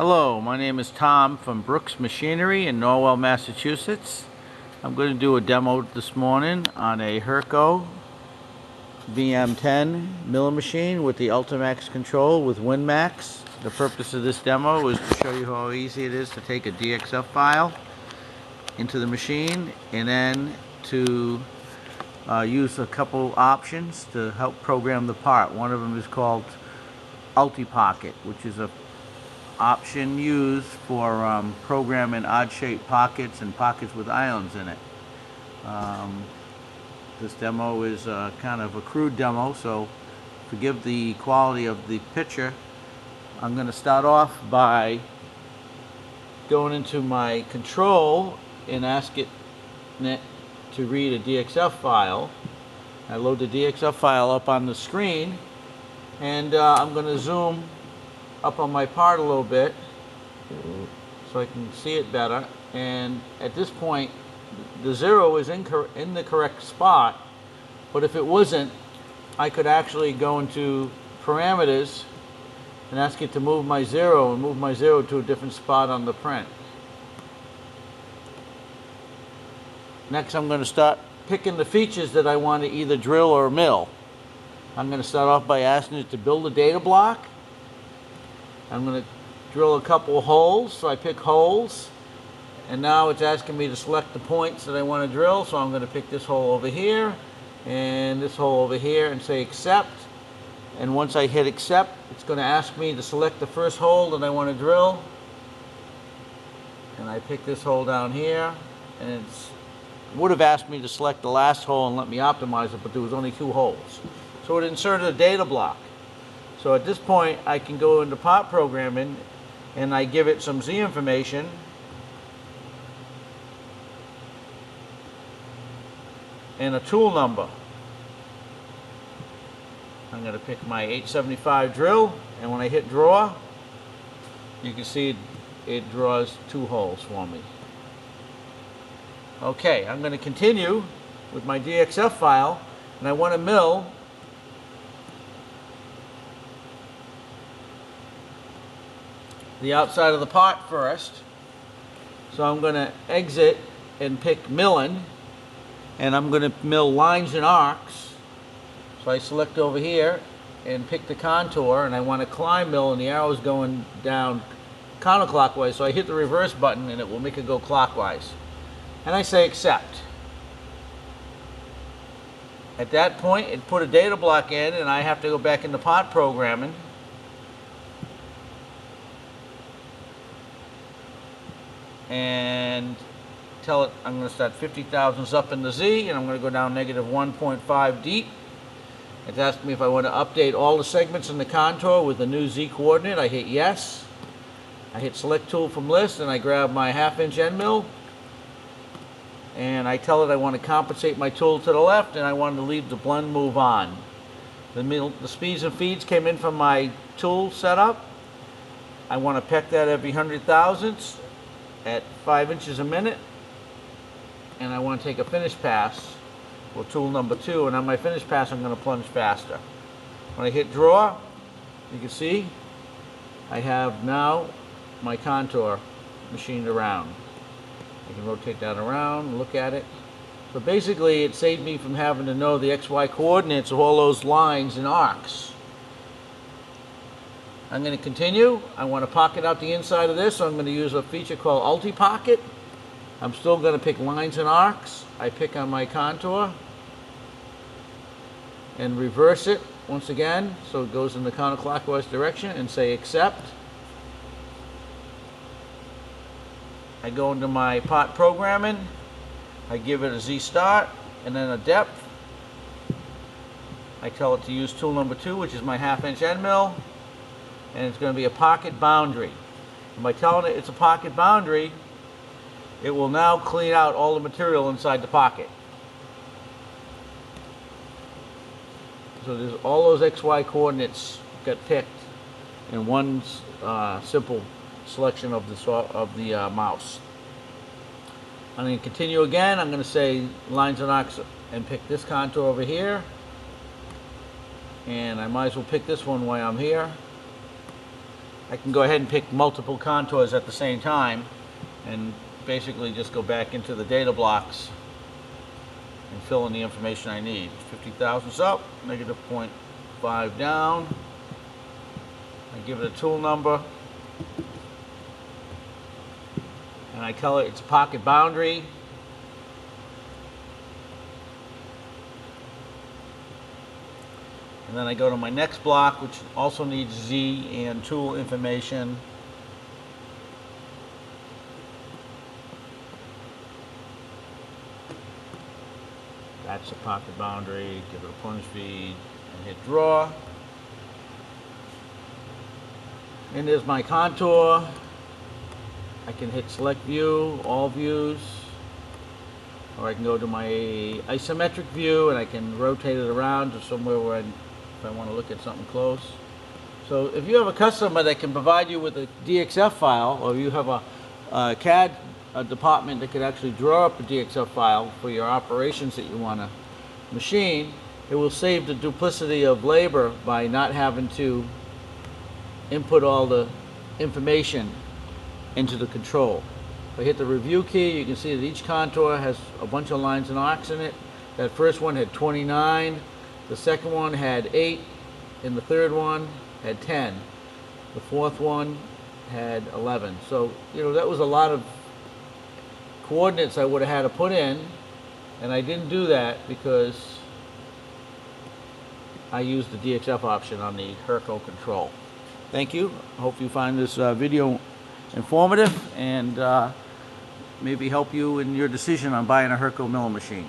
Hello, my name is Tom from Brooks Machinery in Norwell, Massachusetts. I'm going to do a demo this morning on a Hurco VM10 milling machine with the Ultimax control with Winmax. The purpose of this demo is to show you how easy it is to take a DXF file into the machine and then to use a couple options to help program the part. One of them is called Ultipocket, which is a option used for programming odd-shaped pockets and pockets with islands in it. This demo is kind of a crude demo, so forgive the quality of the picture. I'm going to start off by going into my control and asking it to read a DXF file. I load the DXF file up on the screen, and I'm going to zoom up on my part a little bit so I can see it better. And at this point, the 0 is in the correct spot, but if it wasn't, I could actually go into parameters and ask it to move my 0 and move my 0 to a different spot on the print. Next, I'm going to start picking the features that I want to either drill or mill. I'm going to start off by asking it to build a data block. I'm going to drill a couple of holes, so I pick holes, and now it's asking me to select the points that I want to drill, so I'm going to pick this hole over here and this hole over here and say accept. And once I hit accept, it's going to ask me to select the first hole that I want to drill, and I pick this hole down here, and it would have asked me to select the last hole and let me optimize it, but there was only 2 holes, so it inserted a data block. So at this point, I can go into part programming and I give it some Z information. And a tool number. I'm going to pick my 875 drill, and when I hit draw, you can see it draws 2 holes for me. Okay, I'm going to continue with my DXF file, and I want to mill the outside of the part first. So I'm going to exit and pick milling, and I'm going to mill lines and arcs. So I select over here and pick the contour, and I want to climb mill, and the arrow is going down counterclockwise, so I hit the reverse button and it will make it go clockwise. And I say accept. At that point, it put a data block in, and I have to go back into part programming. And tell it I'm going to start 50 thousandths up in the Z, and I'm going to go down negative 1.5 deep. It's asking me if I want to update all the segments in the contour with the new Z coordinate. I hit yes. I hit select tool from list, and I grab my 1/2" end mill, and I tell it I want to compensate my tool to the left, and I want to leave the blend move on. The speeds and feeds came in from my tool setup. I want to peck that every 100 thousandths at 5 inches a minute, and I want to take a finish pass with tool number 2, and on my finish pass I'm going to plunge faster. When I hit draw, you can see I have now my contour machined around. I can rotate that around and look at it. So basically it saved me from having to know the XY coordinates of all those lines and arcs. I'm going to continue. I want to pocket out the inside of this, so I'm going to use a feature called Ultipocket. I'm still going to pick lines and arcs. I pick on my contour and reverse it once again so it goes in the counterclockwise direction, and say accept. I go into my part programming. I give it a Z start and then a depth. I tell it to use tool number 2, which is my 1/2" end mill. And it's going to be a pocket boundary. And by telling it it's a pocket boundary, it will now clean out all the material inside the pocket. So there's all those XY coordinates got picked in one simple selection of the mouse. I'm going to continue again. I'm going to say lines and arcs and pick this contour over here. And I might as well pick this one while I'm here. I can go ahead and pick multiple contours at the same time and basically just go back into the data blocks and fill in the information I need. 50 thousandths up, negative 0.5 down. I give it a tool number, and I tell it it's pocket boundary. And then I go to my next block, which also needs Z and tool information. That's the pocket boundary. Give it a plunge feed and hit draw. And there's my contour. I can hit select view, all views, or I can go to my isometric view and I can rotate it around to somewhere where if I want to look at something close. So if you have a customer that can provide you with a DXF file, or you have a CAD department that could actually draw up a DXF file for your operations that you want to machine, it will save the duplicity of labor by not having to input all the information into the control. If I hit the review key, you can see that each contour has a bunch of lines and arcs in it. That first one had 29, the second one had 8, and the third one had 10. The fourth one had 11. So, you know, that was a lot of coordinates I would have had to put in, and I didn't do that because I used the DXF option on the Hurco control. Thank you. I hope you find this video informative and maybe help you in your decision on buying a Hurco milling machine.